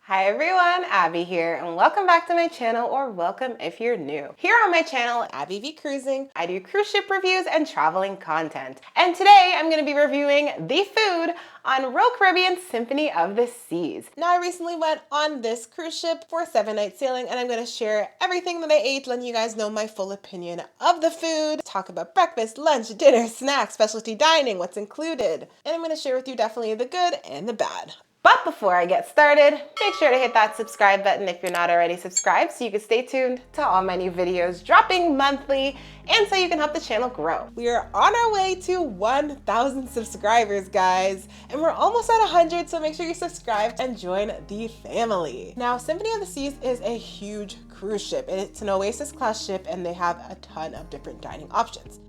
Hi everyone, Abby here, and welcome back to my channel, or welcome if you're new. Here on my channel, AbbyBCruising, I do cruise ship reviews and traveling content. And today I'm going to be reviewing the food on Royal Caribbean Symphony of the Seas. Now I recently went on this cruise ship for a 7-night sailing, and I'm going to share everything that I ate, letting you guys know my full opinion of the food, talk about breakfast, lunch, dinner, snacks, specialty dining, what's included. And I'm going to share with you definitely the good and the bad. But before I get started, make sure to hit that subscribe button if you're not already subscribed so you can stay tuned to all my new videos dropping monthly and so you can help the channel grow. We are on our way to 1,000 subscribers, guys, and we're almost at 100, so make sure you subscribe and join the family. Now, Symphony of the Seas is a huge cruise ship. It's an Oasis class ship and they have a ton of different dining options.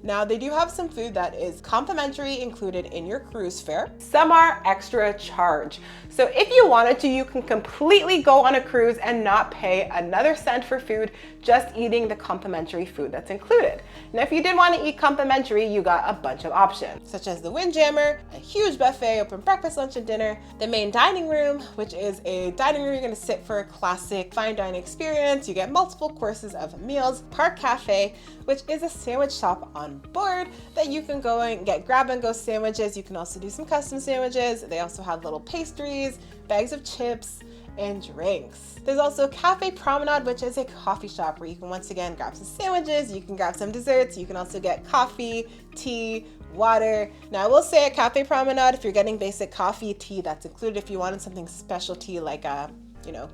Now, they do have some food that is complimentary included in your cruise fare. Some are extra charge. So if you wanted to, you can completely go on a cruise and not pay another cent for food, just eating the complimentary food that's included. Now, if you did want to eat complimentary, you got a bunch of options, such as the Windjammer, a huge buffet, open breakfast, lunch, and dinner, the main dining room, which is a dining room you're going to sit for a classic fine dining experience. You get multiple courses of meals, Park Cafe, which is a sandwich shop on board that you can go and get grab-and-go sandwiches. You can also do some custom sandwiches. They also have little pastries, bags of chips, and drinks. There's also Cafe Promenade, which is a coffee shop where you can once again grab some sandwiches, you can grab some desserts, you can also get coffee, tea, water. Now I will say at Cafe Promenade, if you're getting basic coffee, tea, that's included. If you wanted something specialty like a,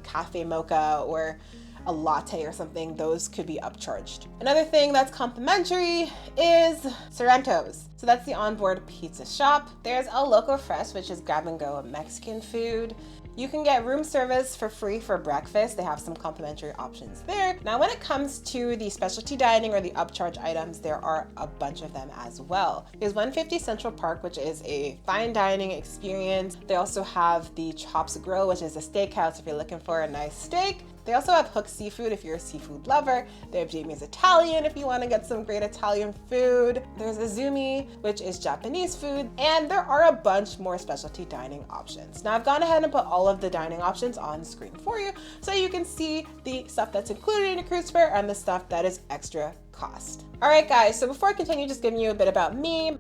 cafe mocha or a latte or something, those could be upcharged. Another thing that's complimentary is Sorrento's. So that's the onboard pizza shop. There's El Loco Fresh, which is grab and go Mexican food. You can get room service for free for breakfast. They have some complimentary options there. Now, when it comes to the specialty dining or the upcharge items, there are a bunch of them as well. There's 150 Central Park, which is a fine dining experience. They also have the Chops Grill, which is a steakhouse if you're looking for a nice steak. They also have Hook Seafood if you're a seafood lover. They have Jamie's Italian if you want to get some great Italian food. There's Azumi, which is Japanese food. And there are a bunch more specialty dining options. Now, I've gone ahead and put all of the dining options on screen for you so you can see the stuff that's included in your cruise fare and the stuff that is extra cost. All right, guys, so before I continue, just giving you a bit about me.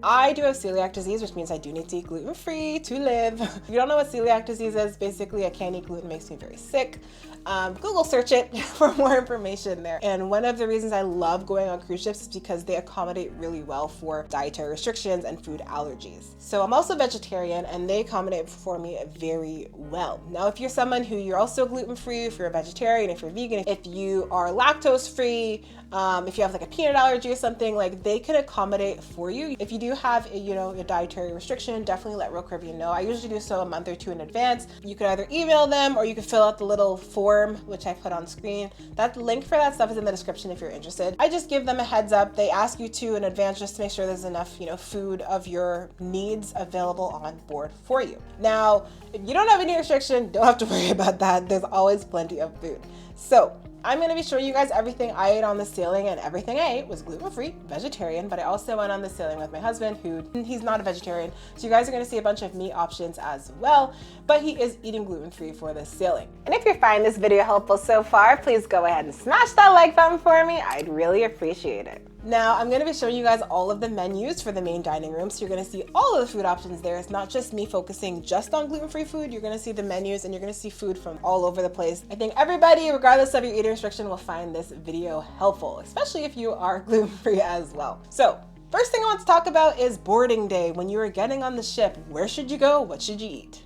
I do have celiac disease, which means I do need to eat gluten-free to live. If you don't know what celiac disease is, basically I can't eat gluten, makes me very sick. Google search it for more information there. And one of the reasons I love going on cruise ships is because they accommodate really well for dietary restrictions and food allergies. So I'm also vegetarian and they accommodate for me very well. Now, if you're someone who you're also gluten-free, if you're a vegetarian, if you're vegan, if you are lactose-free, if you have like a peanut allergy or something, like they can accommodate for you. If you do have a dietary restriction, definitely let Royal Caribbean know. I usually do so a month or two in advance. You could either email them or you could fill out the little form which I put on screen. That link for that stuff is in the description if you're interested. I just give them a heads up. They ask you to in advance just to make sure there's enough food of your needs available on board for you. Now, if you don't have any restriction, don't have to worry about that. There's always plenty of food. So I'm going to be showing you guys everything I ate on the sailing, and everything I ate was gluten-free, vegetarian, but I also went on the sailing with my husband he's not a vegetarian. So you guys are going to see a bunch of meat options as well, but he is eating gluten-free for this sailing. And if you're finding this video helpful so far, please go ahead and smash that like button for me. I'd really appreciate it. Now, I'm going to be showing you guys all of the menus for the main dining room, so you're going to see all of the food options there. It's not just me focusing just on gluten-free food. You're going to see the menus and you're going to see food from all over the place. I think everybody, regardless of your eating restriction, will find this video helpful, especially if you are gluten-free as well. So, first thing I want to talk about is boarding day. When you are getting on the ship, where should you go? What should you eat?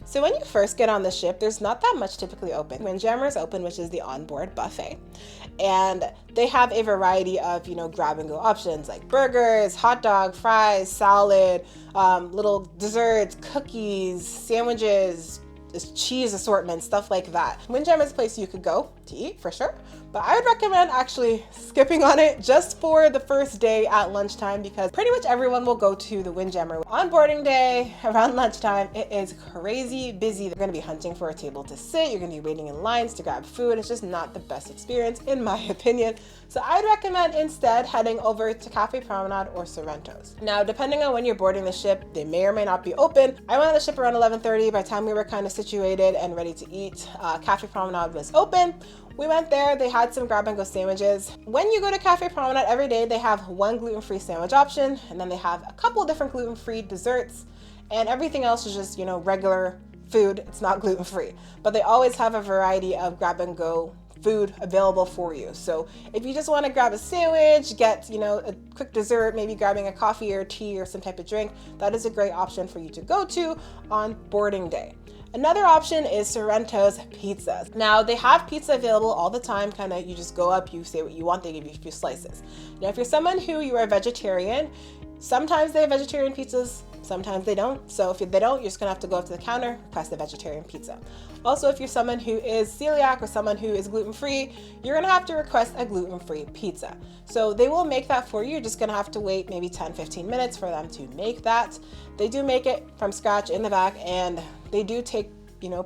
So when you first get on the ship, there's not that much typically open. Windjammer is open, which is the onboard buffet. And they have a variety of, grab and go options like burgers, hot dog, fries, salad, little desserts, cookies, sandwiches, cheese assortment, stuff like that. Windjammer is a place you could go to eat for sure. But I would recommend actually skipping on it just for the first day at lunchtime, because pretty much everyone will go to the Windjammer on boarding day around lunchtime. It is crazy busy. They're gonna be hunting for a table to sit. You're gonna be waiting in lines to grab food. It's just not the best experience in my opinion. So I'd recommend instead heading over to Cafe Promenade or Sorrento's. Now, depending on when you're boarding the ship, they may or may not be open. I went on the ship around 11:30. By the time we were kind of situated and ready to eat, Cafe Promenade was open. We went there, they had some grab and go sandwiches. When you go to Cafe Promenade every day, they have one gluten-free sandwich option, and then they have a couple different gluten-free desserts, and everything else is just, regular food. It's not gluten-free, but they always have a variety of grab and go food available for you. So if you just want to grab a sandwich, get, a quick dessert, maybe grabbing a coffee or tea or some type of drink, that is a great option for you to go to on boarding day. Another option is Sorrento's Pizza. Now, they have pizza available all the time. You just go up, you say what you want, they give you a few slices. Now, if you're someone who you are a vegetarian, sometimes they have vegetarian pizzas, sometimes they don't. So if they don't, you're just gonna have to go up to the counter, request a vegetarian pizza. Also, if you're someone who is celiac or someone who is gluten-free, you're gonna have to request a gluten-free pizza. So they will make that for you. You're just gonna have to wait maybe 10-15 minutes for them to make that. They do make it from scratch in the back, and they do take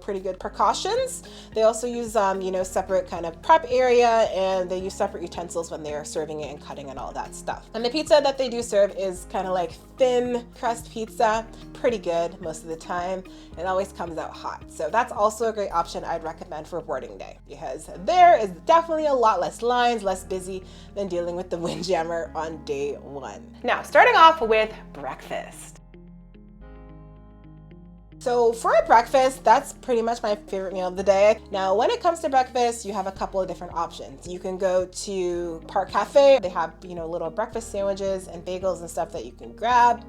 pretty good precautions. They also use separate kind of prep area, and they use separate utensils when they're serving it and cutting and all that stuff. And the pizza that they do serve is kind of like thin crust pizza, pretty good most of the time. It always comes out hot. So that's also a great option I'd recommend for boarding day, because there is definitely a lot less lines, less busy than dealing with the Windjammer on day one. Now, starting off with breakfast. So for a breakfast, that's pretty much my favorite meal of the day. Now, when it comes to breakfast, you have a couple of different options. You can go to Park Cafe. They have, little breakfast sandwiches and bagels and stuff that you can grab.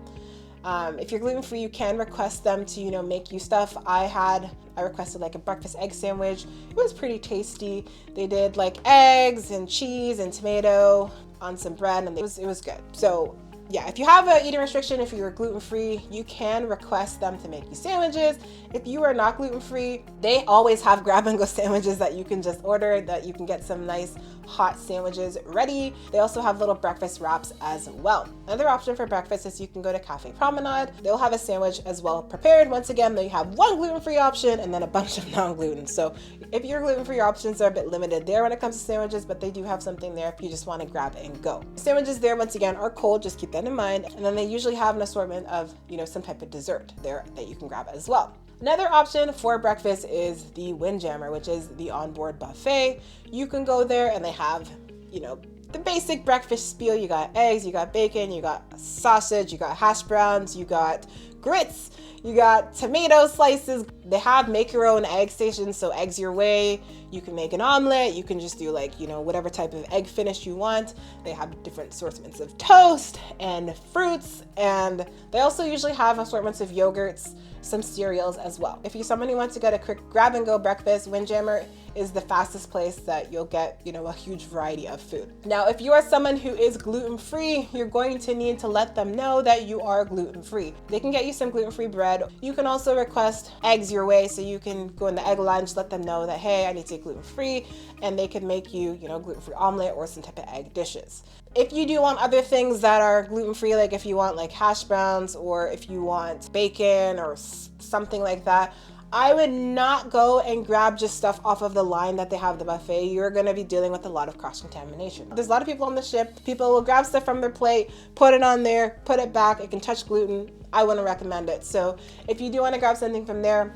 If you're gluten-free, you can request them to, make you stuff. I requested like a breakfast egg sandwich. It was pretty tasty. They did like eggs and cheese and tomato on some bread, and it was good. So yeah, if you have an eating restriction, if you're gluten-free, you can request them to make you sandwiches. If you are not gluten-free, they always have grab and go sandwiches that you can just order, that you can get some nice hot sandwiches ready. They also have little breakfast wraps as well. Another option for breakfast is you can go to Cafe Promenade. They'll have a sandwich as well prepared. Once again, they have one gluten-free option and then a bunch of non-gluten. So if your gluten-free options are a bit limited there when it comes to sandwiches, but they do have something there if you just want to grab and go. Sandwiches there, once again, are cold. Just keep that in mind. And then they usually have an assortment of, some type of dessert there that you can grab as well. Another option for breakfast is the Windjammer, which is the onboard buffet. You can go there and they have, the basic breakfast spiel. You got eggs, you got bacon, you got sausage, you got hash browns, you got grits, you got tomato slices. They have make your own egg stations, so eggs your way. You can make an omelet. You can just do whatever type of egg finish you want. They have different assortments of toast and fruits, and they also usually have assortments of yogurts, some cereals as well. If you're someone who wants to get a quick grab and go breakfast, Windjammer is the fastest place that you'll get, a huge variety of food. Now, if you are someone who is gluten-free, you're going to need to let them know that you are gluten-free. They can get you some gluten-free bread. You can also request eggs your way, so you can go in the egg line, just let them know that, hey, I need to eat gluten-free, and they can make you, gluten-free omelet or some type of egg dishes. If you do want other things that are gluten-free, like if you want like hash browns or if you want bacon or something like that, I would not go and grab just stuff off of the line that they have at the buffet. You're gonna be dealing with a lot of cross-contamination. There's a lot of people on the ship. People will grab stuff from their plate, put it on there, put it back. It can touch gluten. I wouldn't recommend it. So if you do want to grab something from there,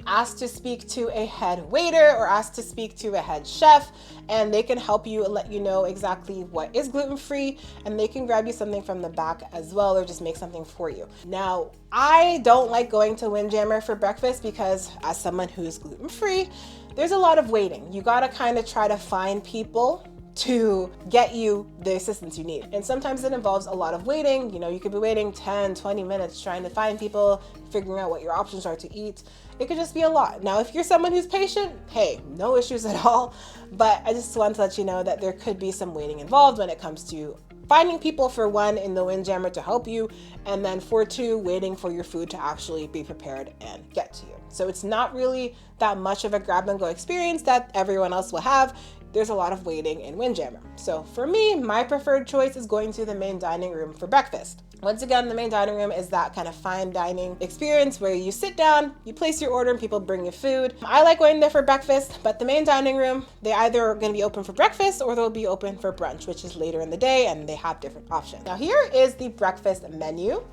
ask to speak to a head waiter or ask to speak to a head chef, and they can help you and let you know exactly what is gluten-free, and they can grab you something from the back as well, or just make something for you. Now, I don't like going to Windjammer for breakfast because as someone who's gluten-free, there's a lot of waiting. You gotta kind of try to find people to get you the assistance you need. And sometimes it involves a lot of waiting. You could be waiting 10, 20 minutes trying to find people, figuring out what your options are to eat. It could just be a lot. Now, if you're someone who's patient, hey, no issues at all. But I just want to let you know that there could be some waiting involved when it comes to finding people, for one, in the Windjammer to help you, and then for two, waiting for your food to actually be prepared and get to you. So it's not really that much of a grab and go experience that everyone else will have. there's a lot of waiting in Windjammer. So for me, my preferred choice is going to the main dining room for breakfast. Once again, the main dining room is that kind of fine dining experience where you sit down, you place your order, and people bring you food. I like going there for breakfast, but the main dining room, they either are going to be open for breakfast or they'll be open for brunch, which is later in the day, and they have different options. Now here is the breakfast menu.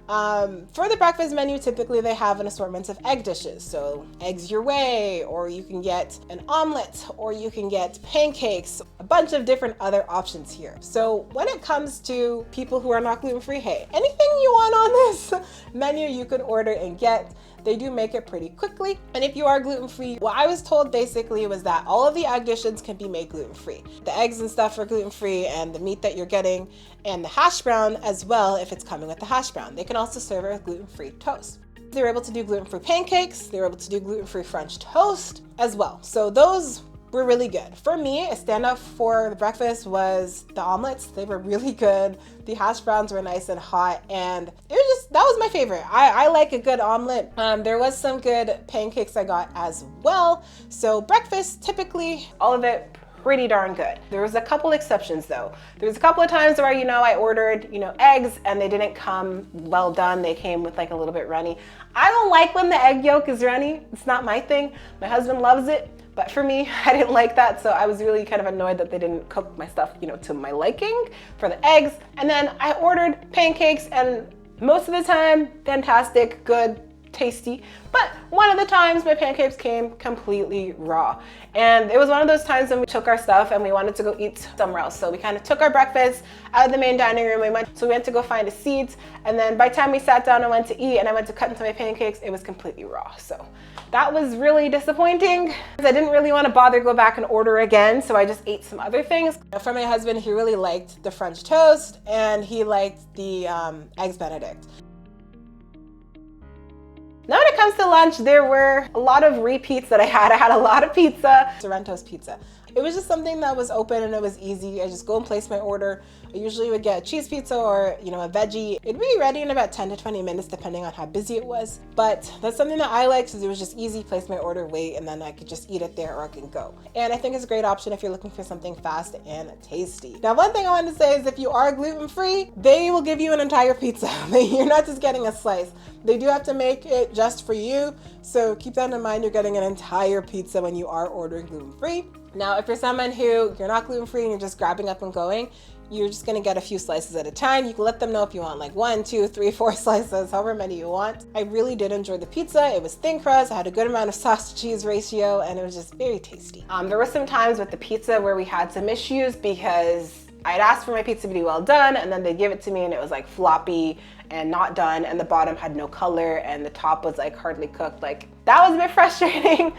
For the breakfast menu, typically they have an assortment of egg dishes. So eggs your way, or you can get an omelet, or you can get pancakes, a bunch of different other options here. So when it comes to people who are not gluten-free, hey, anything you want on this menu, you can order and get. They do make it pretty quickly. And if you are gluten-free, what I was told basically was that all of the egg dishes can be made gluten-free. The eggs and stuff are gluten-free, and the meat that you're getting, and the hash brown as well if it's coming with the hash brown. They can also serve it with gluten-free toast. They were able to do gluten-free pancakes. They were able to do gluten-free French toast as well. So those were really good. For me, a standout for the breakfast was the omelets. They were really good. The hash browns were nice and hot, and it was just, that was my favorite. I like a good omelet. There was some good pancakes I got as well. So breakfast, typically, all of it pretty darn good. There was a couple exceptions though. There was a couple of times where, I ordered, eggs and they didn't come well done. They came with like a little bit runny. I don't like when the egg yolk is runny. It's not my thing. My husband loves it. But for me, I didn't like that, so I was really kind of annoyed that they didn't cook my stuff, to my liking for the eggs. And then I ordered pancakes, and most of the time, fantastic, good, tasty. But one of the times my pancakes came completely raw. And it was one of those times when we took our stuff and we wanted to go eat somewhere else. So we kind of took our breakfast out of the main dining room. We went to go find a seat. And then by the time we sat down and went to eat and I went to cut into my pancakes, it was completely raw. So that was really disappointing. I didn't really want to bother go back and order again. So I just ate some other things. For my husband, he really liked the French toast and he liked the Eggs Benedict. Now when it comes to lunch, there were a lot of repeats that I had. I had a lot of pizza, Sorrento's pizza. It was just something that was open and it was easy. I just go and place my order. I usually would get a cheese pizza or, a veggie. It'd be ready in about 10 to 20 minutes depending on how busy it was. But that's something that I liked because it was just easy, place my order, wait, and then I could just eat it there or I can go. And I think it's a great option if you're looking for something fast and tasty. Now, one thing I want to say is if you are gluten-free, they will give you an entire pizza. You're not just getting a slice. They do have to make it just for you. So keep that in mind. You're getting an entire pizza when you are ordering gluten-free. Now, if you're someone who you're not gluten-free and you're just grabbing up and going, you're just gonna get a few slices at a time. You can let them know if you want like 1, 2, 3, 4 slices, however many you want. I really did enjoy the pizza. It was thin crust, it had a good amount of sauce to cheese ratio, and it was just very tasty. There were some times with the pizza where we had some issues because I'd asked for my pizza to be well done and then they'd give it to me and it was like floppy and not done, and the bottom had no color and the top was like hardly cooked. Like that was a bit frustrating.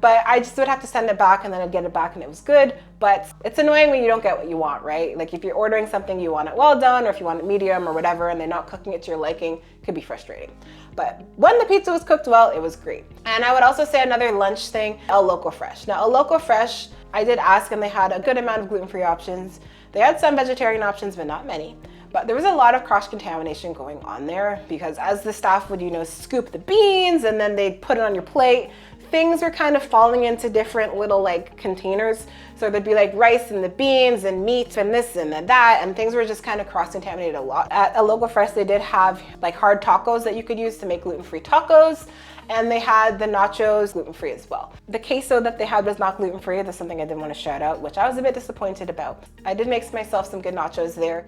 But I just would have to send it back and then I'd get it back and it was good. But it's annoying when you don't get what you want, right? Like if you're ordering something you want it well done or if you want it medium or whatever and they're not cooking it to your liking, it could be frustrating. But when the pizza was cooked well, it was great. And I would also say another lunch thing, El Loco Fresh. Now El Loco Fresh, I did ask and they had a good amount of gluten-free options. They had some vegetarian options, but not many. But there was a lot of cross-contamination going on there because as the staff would, scoop the beans and then they'd put it on your plate, things were kind of falling into different little like containers. So there'd be like rice and the beans and meat and this and that, and things were just kind of cross-contaminated a lot. At El Loco Fresh, they did have like hard tacos that you could use to make gluten-free tacos. And they had the nachos gluten-free as well. The queso that they had was not gluten-free. That's something I did want to shout out, which I was a bit disappointed about. I did make myself some good nachos there.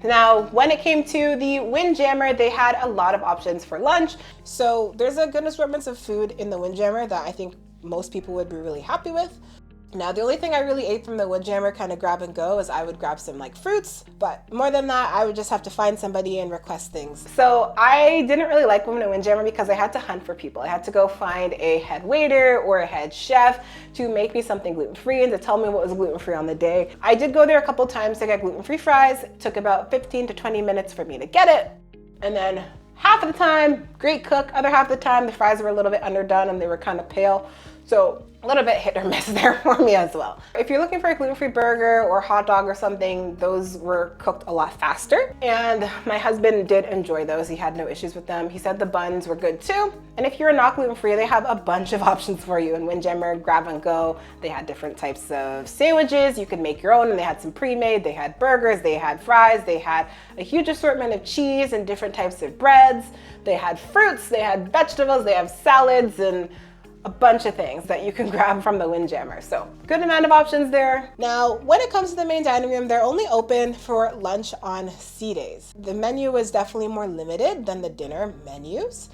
Now, when it came to the Windjammer, they had a lot of options for lunch. So there's a good assortment of food in the Windjammer that I think most people would be really happy with. Now, the only thing I really ate from the Windjammer kind of grab and go is I would grab some like fruits, but more than that, I would just have to find somebody and request things. So I didn't really like going to Windjammer because I had to hunt for people. I had to go find a head waiter or a head chef to make me something gluten-free and to tell me what was gluten-free on the day. I did go there a couple times to get gluten-free fries. It took about 15 to 20 minutes for me to get it. And then half of the time, great cook. Other half of the time, the fries were a little bit underdone and they were kind of pale. So a little bit hit or miss there for me as well. If you're looking for a gluten-free burger or hot dog or something, those were cooked a lot faster. And my husband did enjoy those. He had no issues with them. He said the buns were good too. And if you're not gluten-free, they have a bunch of options for you. In Windjammer Grab and Go, they had different types of sandwiches. You could make your own, and they had some pre-made. They had burgers, they had fries, they had a huge assortment of cheese and different types of breads. They had fruits, they had vegetables, they have salads, and a bunch of things that you can grab from the Windjammer. So good amount of options there. Now, when it comes to the main dining room, they're only open for lunch on C days. The menu was definitely more limited than the dinner menus.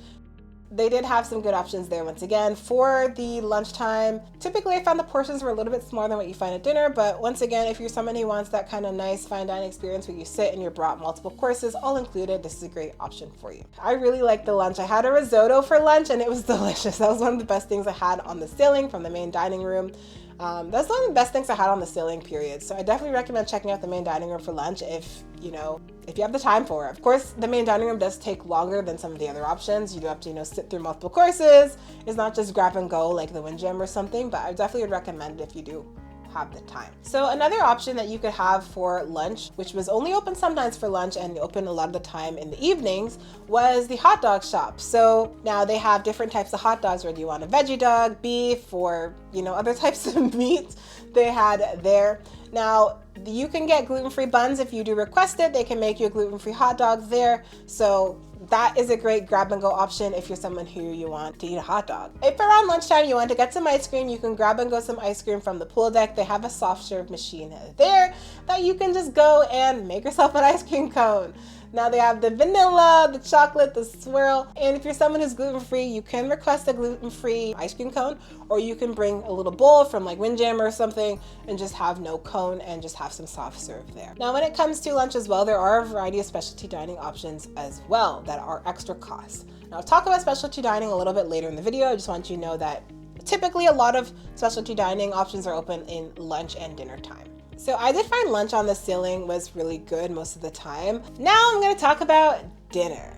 They did have some good options there once again. For the lunchtime, typically I found the portions were a little bit smaller than what you find at dinner, but once again, if you're someone who wants that kind of nice fine dining experience where you sit and you're brought multiple courses, all included, this is a great option for you. I really liked the lunch. I had a risotto for lunch and it was delicious. That was one of the best things I had on the ceiling from the main dining room. That's one of the best things I had on the ceiling, period. So I definitely recommend checking out the main dining room for lunch if you have the time for it. Of course, the main dining room does take longer than some of the other options. You do have to, sit through multiple courses. It's not just grab and go like the Windjammer or something, but I definitely would recommend it if you do have the time. So another option that you could have for lunch, which was only open sometimes for lunch and open a lot of the time in the evenings, was the hot dog shop. So now they have different types of hot dogs, whether you want a veggie dog, beef, or other types of meat they had there. Now you can get gluten-free buns if you do request it. They can make you a gluten-free hot dog there. So that is a great grab and go option if you're someone who you want to eat a hot dog. If around lunchtime you want to get some ice cream, you can grab and go some ice cream from the pool deck. They have a soft serve machine there that you can just go and make yourself an ice cream cone. Now they have the vanilla, the chocolate, the swirl, and if you're someone who's gluten-free, you can request a gluten-free ice cream cone, or you can bring a little bowl from like Windjammer or something and just have no cone and just have some soft serve there. Now when it comes to lunch as well, there are a variety of specialty dining options as well that are extra cost. Now I'll talk about specialty dining a little bit later in the video. I just want you to know that typically a lot of specialty dining options are open in lunch and dinner time. So I did find lunch on the ceiling was really good most of the time. Now I'm going to talk about dinner.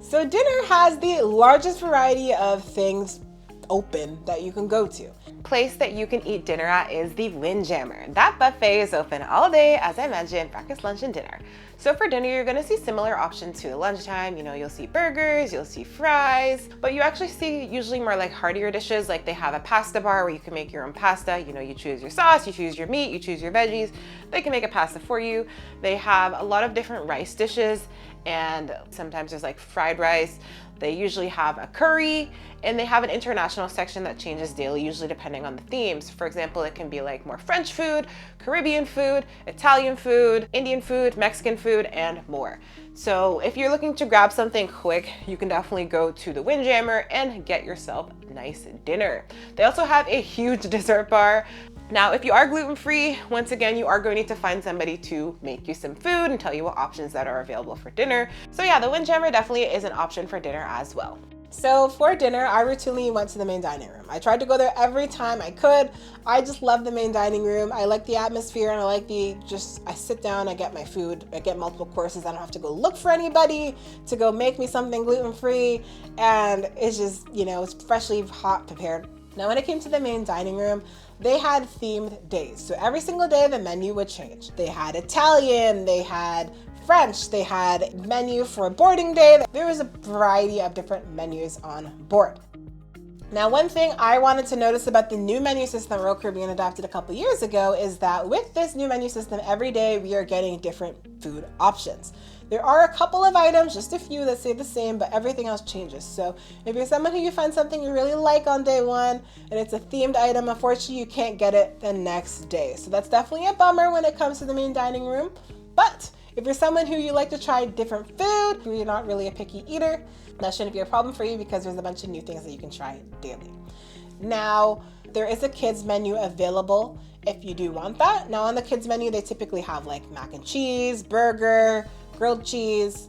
So dinner has the largest variety of things open that you can go to. Place that you can eat dinner at is the Windjammer. That buffet is open all day, as I mentioned, breakfast, lunch, and dinner. So for dinner, you're gonna see similar options to the lunchtime. You'll see burgers, you'll see fries, but you actually see usually more like heartier dishes. Like they have a pasta bar where you can make your own pasta. You choose your sauce, you choose your meat, you choose your veggies. They can make a pasta for you. They have a lot of different rice dishes, and sometimes there's like fried rice. They usually have a curry, and they have an international section that changes daily, usually depending on the themes. For example, it can be like more French food, Caribbean food, Italian food, Indian food, Mexican food, and more. So if you're looking to grab something quick, you can definitely go to the Windjammer and get yourself a nice dinner. They also have a huge dessert bar. Now, if you are gluten-free, once again, you are going to need to find somebody to make you some food and tell you what options that are available for dinner. So yeah, the Windjammer definitely is an option for dinner as well. So for dinner, I routinely went to the main dining room. I tried to go there every time I could. I just love the main dining room. I like the atmosphere, and I like I sit down, I get my food, I get multiple courses. I don't have to go look for anybody to go make me something gluten-free. And it's just, it's freshly hot prepared. Now, when it came to the main dining room, they had themed days. So every single day the menu would change. They had Italian, they had French, they had menu for boarding day. There was a variety of different menus on board. Now, one thing I wanted to notice about the new menu system Royal Caribbean adopted a couple years ago is that with this new menu system, every day we are getting different food options. There are a couple of items, just a few, that stay the same, but everything else changes. So if you're someone who you find something you really like on day one and it's a themed item, unfortunately you can't get it the next day. So that's definitely a bummer when it comes to the main dining room. But if you're someone who you like to try different food, who you're not really a picky eater, that shouldn't be a problem for you because there's a bunch of new things that you can try daily. Now, there is a kids menu available if you do want that. Now on the kids menu, they typically have like mac and cheese, burger, grilled cheese,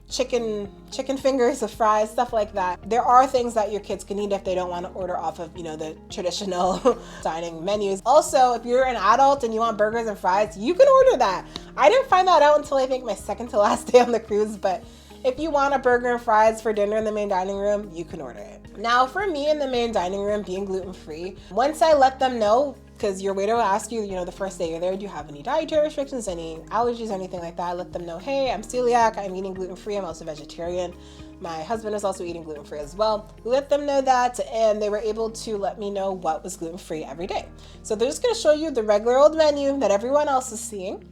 chicken fingers, fries, stuff like that. There are things that your kids can eat if they don't want to order off of, the traditional dining menus. Also, if you're an adult and you want burgers and fries, you can order that. I didn't find that out until I think my second to last day on the cruise, but if you want a burger and fries for dinner in the main dining room, you can order it. Now for me in the main dining room, being gluten-free, once I let them know, because your waiter will ask you, the first day you're there, do you have any dietary restrictions, any allergies, anything like that? I let them know, hey, I'm celiac, I'm eating gluten-free, I'm also vegetarian. My husband is also eating gluten-free as well. We let them know that, and they were able to let me know what was gluten-free every day. So they're just gonna show you the regular old menu that everyone else is seeing,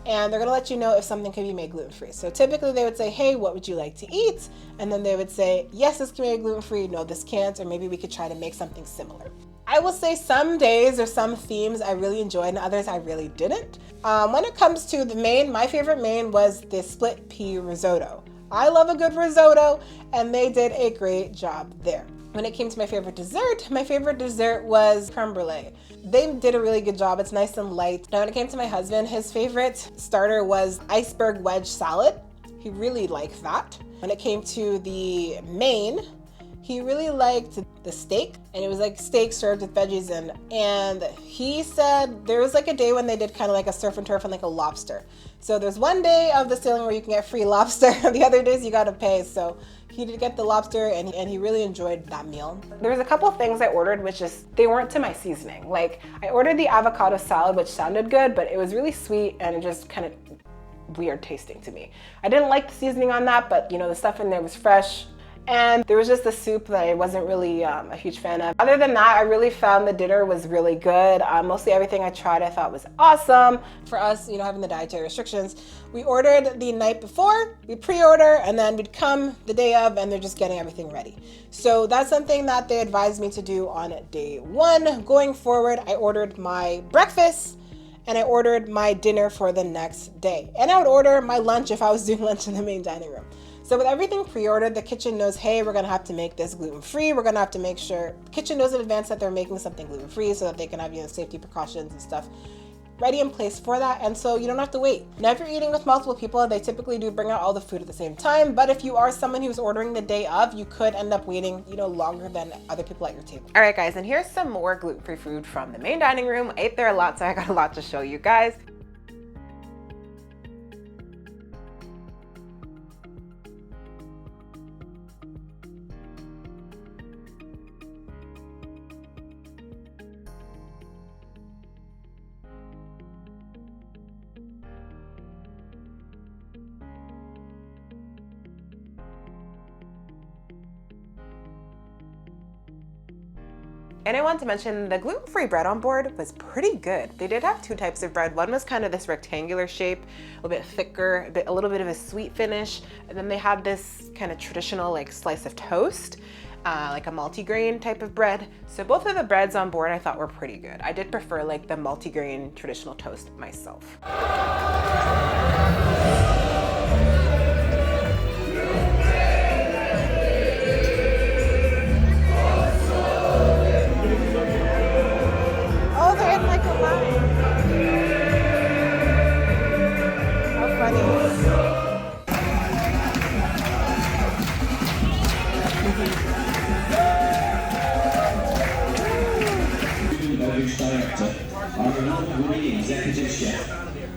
and they're gonna let you know if something can be made gluten-free. So typically they would say, hey, what would you like to eat? And then they would say, yes, this can be made gluten-free, no, this can't, or maybe we could try to make something similar. I will say some days or some themes I really enjoyed and others I really didn't. When it comes to the main, my favorite main was the split pea risotto. I love a good risotto, and they did a great job there. When it came to my favorite dessert was creme brulee. They did a really good job. It's nice and light. Now when it came to my husband, his favorite starter was iceberg wedge salad. He really liked that. When it came to the main, he really liked the steak, and it was like steak served with veggies in. And he said there was like a day when they did kind of like a surf and turf and like a lobster. So there's one day of the sailing where you can get free lobster, the other days you gotta pay. So he did get the lobster, and he really enjoyed that meal. There was a couple of things I ordered which just, they weren't to my seasoning. Like I ordered the avocado salad, which sounded good, but it was really sweet and it just kind of weird tasting to me. I didn't like the seasoning on that, but the stuff in there was fresh. And there was just a soup that I wasn't really a huge fan of. Other than that, I really found the dinner was really good. Mostly everything I tried I thought was awesome. For us, having the dietary restrictions, we ordered the night before, we pre-order, and then we'd come the day of, and they're just getting everything ready. So that's something that they advised me to do on day one. Going forward, I ordered my breakfast, and I ordered my dinner for the next day. And I would order my lunch if I was doing lunch in the main dining room. So with everything pre-ordered, the kitchen knows, hey, we're gonna have to make this gluten-free. We're gonna have to make sure, the kitchen knows in advance that they're making something gluten-free so that they can have, safety precautions and stuff ready in place for that. And so you don't have to wait. Now, if you're eating with multiple people, they typically do bring out all the food at the same time. But if you are someone who's ordering the day of, you could end up waiting, longer than other people at your table. All right, guys, and here's some more gluten-free food from the main dining room. I ate there a lot, so I got a lot to show you guys. And I want to mention the gluten-free bread on board was pretty good. They did have two types of bread. One was kind of this rectangular shape, a little bit thicker, a little bit of a sweet finish. And then they had this kind of traditional like slice of toast, like a multigrain type of bread. So both of the breads on board I thought were pretty good. I did prefer like the multigrain traditional toast myself. Executive chef,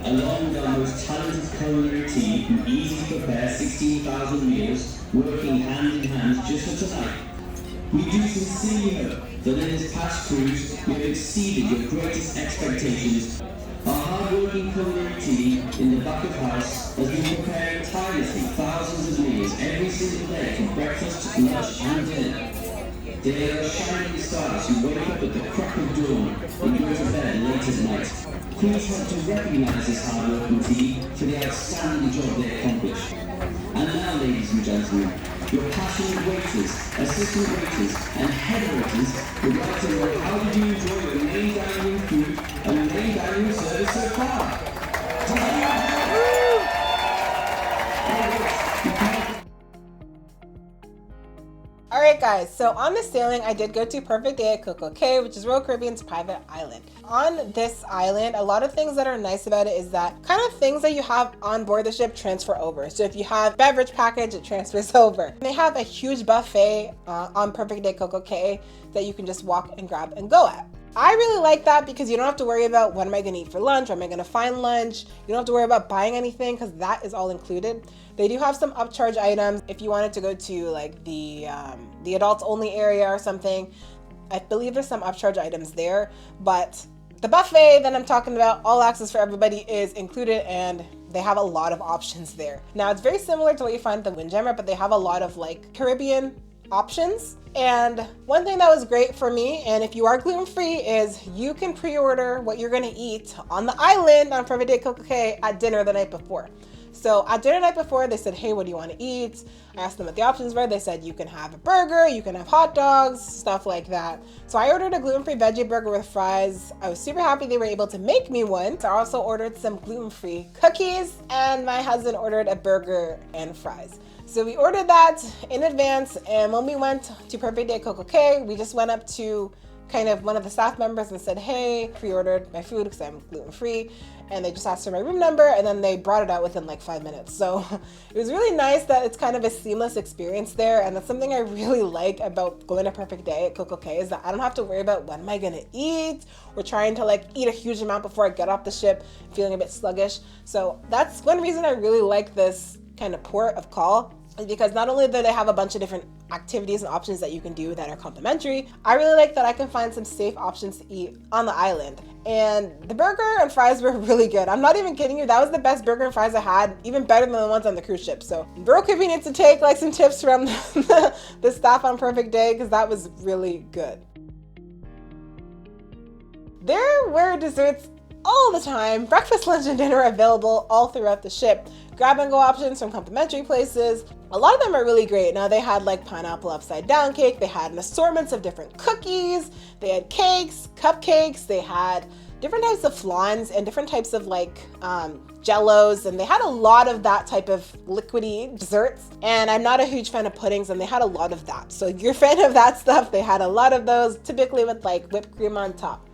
along with our most talented culinary team who easily prepare 16,000 meals, working hand in hand just for tonight. We do sincerely hope that in this past cruise we have exceeded your greatest expectations. Our hard-working culinary team in the back of house has been preparing tirelessly thousands of meals every single day from breakfast, lunch and dinner. They are shining stars who wake up at the crack of dawn and go to bed late at night. Please help to recognise this hard-working team for the outstanding job they accomplish. And now, ladies and gentlemen, your passionate waiters, assistant waiters, and head waiters would like to know how did you enjoy the main dining room food and the main dining room service so far? All right, guys, so on this sailing, I did go to Perfect Day at CocoCay, which is Royal Caribbean's private island. On this island, a lot of things that are nice about it is that kind of things that you have on board the ship transfer over. So if you have beverage package, it transfers over. They have a huge buffet on Perfect Day CocoCay that you can just walk and grab and go at. I really like that because you don't have to worry about what am I gonna eat for lunch, where am I gonna find lunch. You don't have to worry about buying anything because that is all included. They do have some upcharge items if you wanted to go to like the adults only area or something. I believe there's some upcharge items there, but the buffet that I'm talking about, all access for everybody, is included, and they have a lot of options there. Now it's very similar to what you find at the Windjammer, but they have a lot of like Caribbean options. And one thing that was great for me, and if you are gluten-free, is you can pre-order what you're gonna eat on the island on Perfect Day at CocoCay at dinner the night before. So at dinner the night before, they said, hey, what do you want to eat? I asked them what the options were. They said you can have a burger, you can have hot dogs, stuff like that. So I ordered a gluten-free veggie burger with fries. I was super happy they were able to make me one. So I also ordered some gluten-free cookies, and my husband ordered a burger and fries. So we ordered that in advance, and when we went to Perfect Day at CocoCay, we just went up to kind of one of the staff members and said, hey, pre-ordered my food because I'm gluten-free. And they just asked for my room number, and then they brought it out within like 5 minutes. So it was really nice that it's kind of a seamless experience there. And that's something I really like about going to Perfect Day at CocoCay, is that I don't have to worry about what am I gonna eat or trying to like eat a huge amount before I get off the ship, feeling a bit sluggish. So that's one reason I really like this kind of port of call, is because not only do they have a bunch of different activities and options that you can do that are complimentary, I really like that I can find some safe options to eat on the island. And the burger and fries were really good. I'm not even kidding you. That was the best burger and fries I had, even better than the ones on the cruise ship. So Royal Caribbean needs to take like some tips from the staff on Perfect Day, because that was really good. There were desserts all the time. Breakfast, lunch, and dinner are available all throughout the ship. Grab and go options from complimentary places. A lot of them are really great. Now they had like pineapple upside down cake. They had an assortment of different cookies. They had cakes, cupcakes. They had different types of flans and different types of like jellos. And they had a lot of that type of liquidy desserts. And I'm not a huge fan of puddings, and they had a lot of that. So if you're a fan of that stuff, they had a lot of those, typically with like whipped cream on top.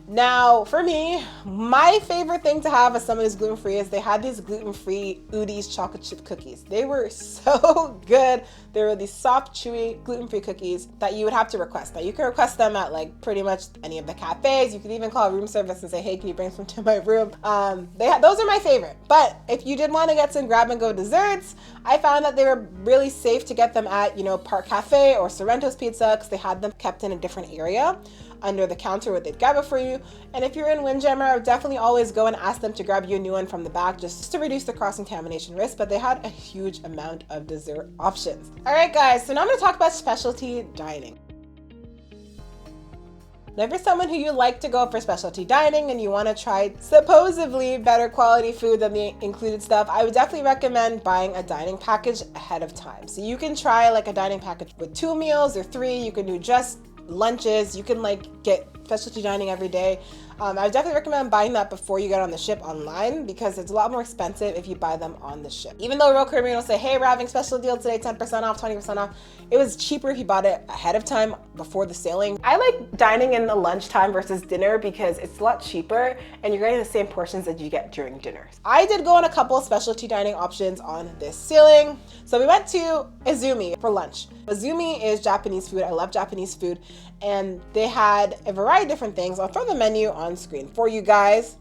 Now, for me, my favorite thing to have as someone who's gluten-free is they had these gluten-free Udi's chocolate chip cookies. They were so good. They were these soft, chewy, gluten-free cookies that you would have to request. Now, you can request them at like pretty much any of the cafes. You can even call room service and say, hey, can you bring some to my room? Those are my favorite. But if you did want to get some grab-and-go desserts, I found that they were really safe to get them at, Park Cafe or Sorrento's Pizza, because they had them kept in a different area under the counter where they'd grab it for you. And if you're in Windjammer, I would definitely always go and ask them to grab you a new one from the back, just to reduce the cross-contamination risk. But they had a huge amount of dessert options. All right, guys, so now I'm going to talk about specialty dining. Now, if you're someone who you like to go for specialty dining and you want to try supposedly better quality food than the included stuff, I would definitely recommend buying a dining package ahead of time. So you can try like a dining package with 2 meals or 3. You can do just lunches. You can like get specialty dining every day. I would definitely recommend buying that before you get on the ship online, because it's a lot more expensive if you buy them on the ship. Even though Royal Caribbean will say, hey, we're having special deal today, 10% off, 20% off, it was cheaper if you bought it ahead of time before the sailing. I like dining in the lunchtime versus dinner because it's a lot cheaper and you're getting the same portions that you get during dinner. I did go on a couple specialty dining options on this sailing. So we went to Izumi for lunch. Izumi is Japanese food. I love Japanese food. And they had a variety of different things. I'll throw the menu on screen for you guys.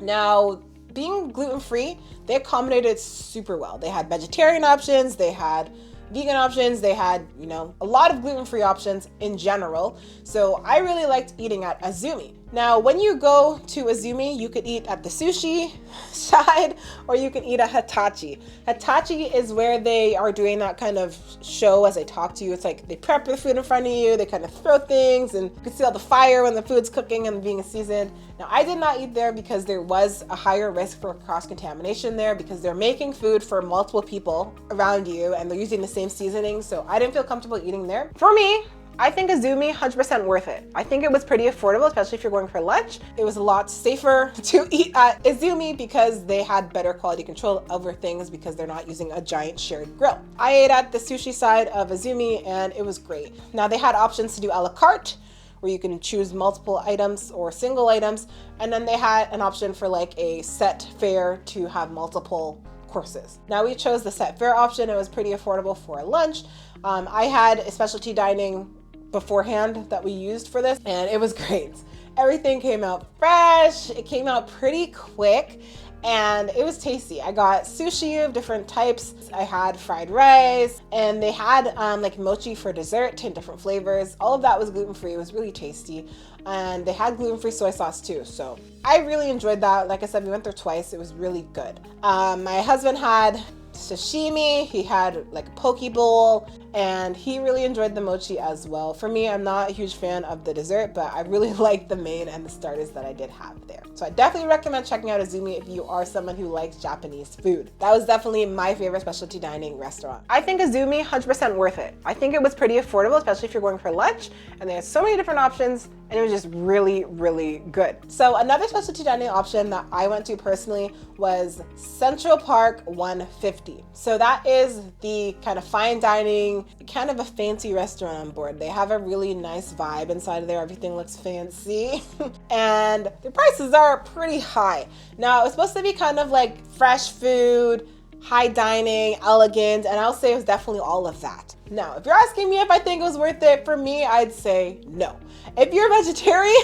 Now, being gluten-free, they accommodated super well. They had vegetarian options, they had vegan options, they had, a lot of gluten-free options in general. So I really liked eating at Izumi. Now, when you go to Izumi, you could eat at the sushi side or you can eat at Hitachi. Hitachi is where they are doing that kind of show as they talk to you. It's like they prep the food in front of you, they kind of throw things, and you can see all the fire when the food's cooking and being seasoned. Now, I did not eat there because there was a higher risk for cross-contamination there, because they're making food for multiple people around you and they're using the same seasoning. So I didn't feel comfortable eating there. For me, I think Izumi, 100% worth it. I think it was pretty affordable, especially if you're going for lunch. It was a lot safer to eat at Izumi because they had better quality control over things because they're not using a giant shared grill. I ate at the sushi side of Izumi and it was great. Now they had options to do a la carte, where you can choose multiple items or single items. And then they had an option for like a set fare to have multiple courses. Now we chose the set fare option. It was pretty affordable for lunch. I had a specialty dining beforehand that we used for this, and it was great. Everything came out fresh, it came out pretty quick, and it was tasty. I got sushi of different types. I had fried rice, and they had like mochi for dessert, 10 different flavors. All of that was gluten-free. It was really tasty. And they had gluten-free soy sauce too. So I really enjoyed that. Like I said, we went there twice. It was really good. My husband had sashimi, he had like a poke bowl, and he really enjoyed the mochi as well. For me, I'm not a huge fan of the dessert, but I really liked the main and the starters that I did have there. So I definitely recommend checking out Azumi if you are someone who likes Japanese food. That was definitely my favorite specialty dining restaurant. I think Azumi, 100% worth it. I think it was pretty affordable, especially if you're going for lunch, and they had so many different options, and it was just really, really good. So another specialty dining option that I went to personally was Central Park 150. So that is the kind of fine dining, kind of a fancy restaurant on board. They have a really nice vibe inside of there. Everything looks fancy and the prices are pretty high. Now, it's supposed to be kind of like fresh food, high dining, elegant, and I'll say it was definitely all of that. Now, if you're asking me if I think it was worth it, for me, I'd say no. If you're a vegetarian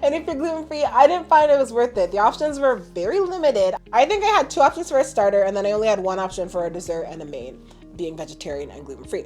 and if you're gluten-free, I didn't find it was worth it. The options were very limited. I think I had 2 options for a starter, and then I only had 1 option for a dessert and a main, being vegetarian and gluten-free.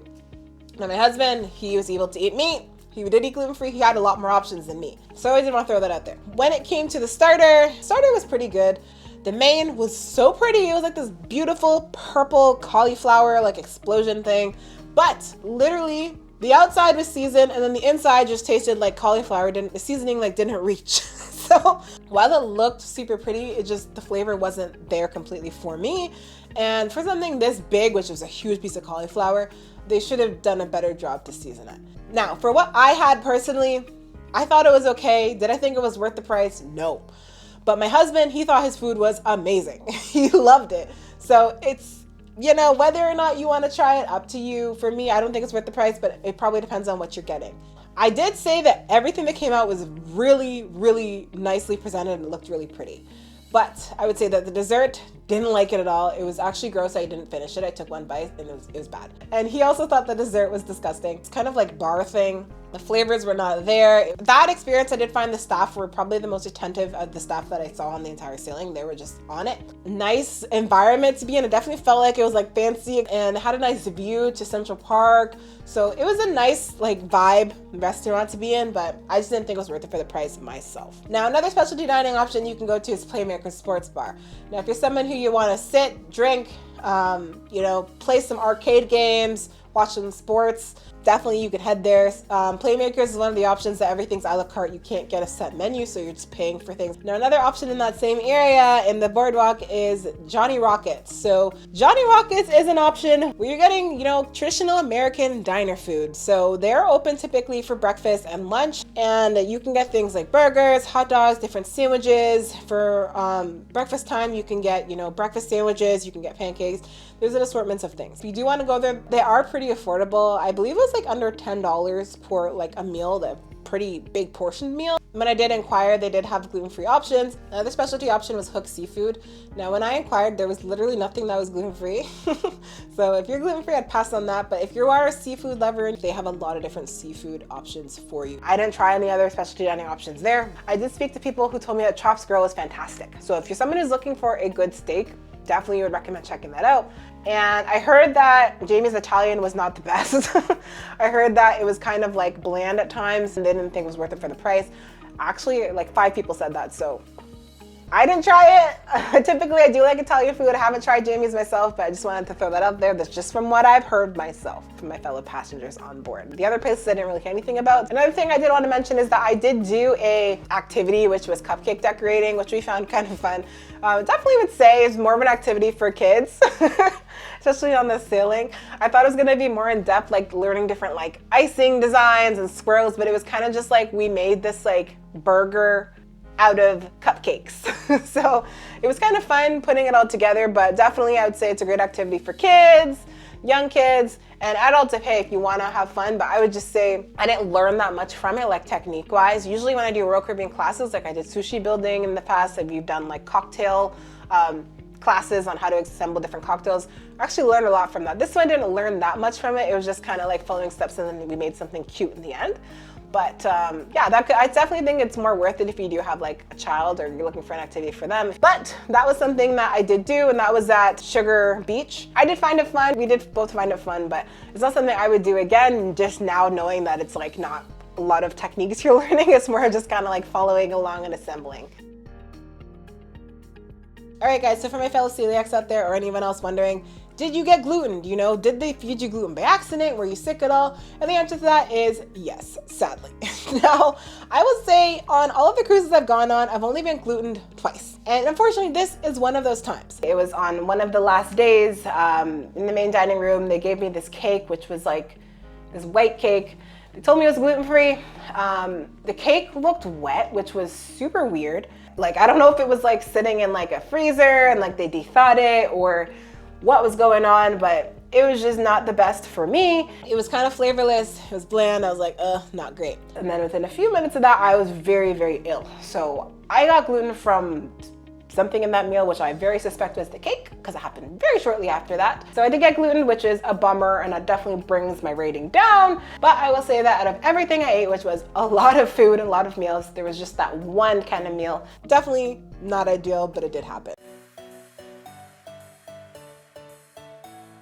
Now, my husband, he was able to eat meat. He did eat gluten-free. He had a lot more options than me. So I didn't want to throw that out there. When it came to the starter was pretty good. The main was so pretty. It was like this beautiful purple cauliflower like explosion thing. But literally, the outside was seasoned and then the inside just tasted like cauliflower. The seasoning like didn't reach. So while it looked super pretty, the flavor wasn't there completely for me. And for something this big, which was a huge piece of cauliflower, they should have done a better job to season it. Now, for what I had personally, I thought it was okay. Did I think it was worth the price? No. But my husband, he thought his food was amazing. He loved it. So it's, whether or not you want to try it, up to you. For me, I don't think it's worth the price, but it probably depends on what you're getting. I did say that everything that came out was really, really nicely presented and it looked really pretty. But I would say that the dessert, didn't like it at all. It was actually gross. I didn't finish it. I took 1 bite and it was bad. And he also thought the dessert was disgusting. It's kind of like bar thing. The flavors were not there. That experience, I did find the staff were probably the most attentive of the staff that I saw on the entire sailing. They were just on it. Nice environment to be in. It definitely felt like it was like fancy and had a nice view to Central Park. So it was a nice like vibe restaurant to be in, but I just didn't think it was worth it for the price myself. Now, another specialty dining option you can go to is Playmaker Sports Bar. Now, if you're someone who you want to sit, drink, play some arcade games, watch some sports, definitely you could head there. Playmakers is one of the options that everything's a la carte. You can't get a set menu, so you're just paying for things. Now, another option in that same area in the boardwalk is Johnny Rockets. So Johnny Rockets is an option where you're getting, traditional American diner food. So they're open typically for breakfast and lunch, and you can get things like burgers, hot dogs, different sandwiches. For breakfast time, you can get, breakfast sandwiches, you can get pancakes. There's an assortment of things. If you do want to go there, they are pretty affordable. I believe it was like under $10 for like a meal, the pretty big portion meal. When I did inquire, they did have gluten-free options. Another specialty option was Hook Seafood. Now, when I inquired, there was literally nothing that was gluten-free. So if you're gluten-free, I'd pass on that. But if you are a seafood lover, they have a lot of different seafood options for you. I didn't try any other specialty dining options there. I did speak to people who told me that Chops Grill is fantastic. So if you're someone who's looking for a good steak, definitely would recommend checking that out. And I heard that Jamie's Italian was not the best. I heard that it was kind of like bland at times and they didn't think it was worth it for the price. Actually, like 5 people said that, so I didn't try it. Typically, I do like Italian food. I haven't tried Jamie's myself, but I just wanted to throw that out there. That's just from what I've heard myself from my fellow passengers on board. The other places I didn't really hear anything about. Another thing I did want to mention is that I did do a activity, which was cupcake decorating, which we found kind of fun. Definitely would say is more of an activity for kids, especially on this sailing. I thought it was gonna be more in depth, like learning different like icing designs and swirls, but it was kind of just like we made this like burger out of cupcakes. So it was kind of fun putting it all together, but definitely I would say it's a great activity for kids, young kids, and adults if you want to have fun. But I would just say I didn't learn that much from it, like technique wise. Usually when I do Royal Caribbean classes, like I did sushi building in the past, and we've done like cocktail classes on how to assemble different cocktails. I actually learned a lot from that. This one didn't learn that much from it. It was just kind of like following steps and then we made something cute in the end. But yeah, I definitely think it's more worth it if you do have like a child or you're looking for an activity for them. But that was something that I did do, and that was at Sugar Beach. I did find it fun. We did both find it fun, but it's not something I would do again, just now knowing that it's like not a lot of techniques you're learning. It's more just kind of like following along and assembling. All right, guys, so for my fellow celiacs out there or anyone else wondering, did you get glutened? You know, did they feed you gluten by accident? Were you sick at all? And the answer to that is yes, sadly. Now, I will say on all of the cruises I've gone on, I've only been glutened twice. And unfortunately, this is one of those times. It was on one of the last days in the main dining room. They gave me this cake, which was like this white cake. They told me it was gluten-free. The cake looked wet, which was super weird. Like, I don't know if it was like sitting in like a freezer and like they de-thawed it or what was going on, but it was just not the best for me. It was kind of flavorless, it was bland. I was like, not great. And then within a few minutes of that, I was very, very ill. So I got gluten from something in that meal, which I very suspect was the cake, because it happened very shortly after that. So I did get gluten, which is a bummer, and that definitely brings my rating down. But I will say that out of everything I ate, which was a lot of food, a lot of meals, there was just that one kind of meal. Definitely not ideal, but it did happen.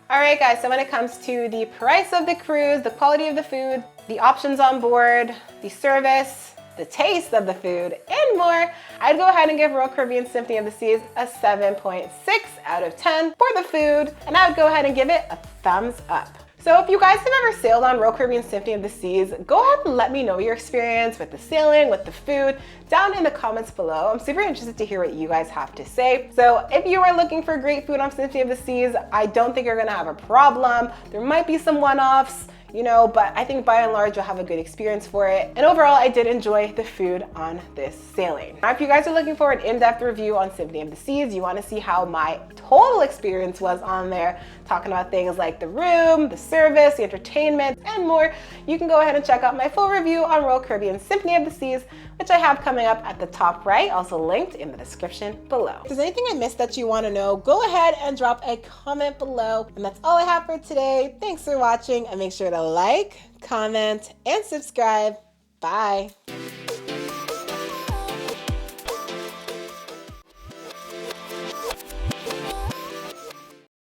All right, guys, so when it comes to the price of the cruise, the quality of the food, the options on board, the service, the taste of the food, and more, I'd go ahead and give Royal Caribbean Symphony of the Seas a 7.6 out of 10 for the food, and I would go ahead and give it a thumbs up. So if you guys have ever sailed on Royal Caribbean Symphony of the Seas, go ahead and let me know your experience with the sailing, with the food, down in the comments below. I'm super interested to hear what you guys have to say. So if you are looking for great food on Symphony of the Seas, I don't think you're gonna have a problem. There might be some one-offs, you know, but I think by and large you'll have a good experience for it. And overall, I did enjoy the food on this sailing. Now, if you guys are looking for an in-depth review on Symphony of the Seas, you want to see how my total experience was on there, talking about things like the room, the service, the entertainment, and more, you can go ahead and check out my full review on Royal Caribbean Symphony of the Seas, which I have coming up at the top right, also linked in the description below. If there's anything I missed that you want to know, go ahead and drop a comment below. And that's all I have for today. Thanks for watching, and make sure to like, comment, and subscribe. Bye.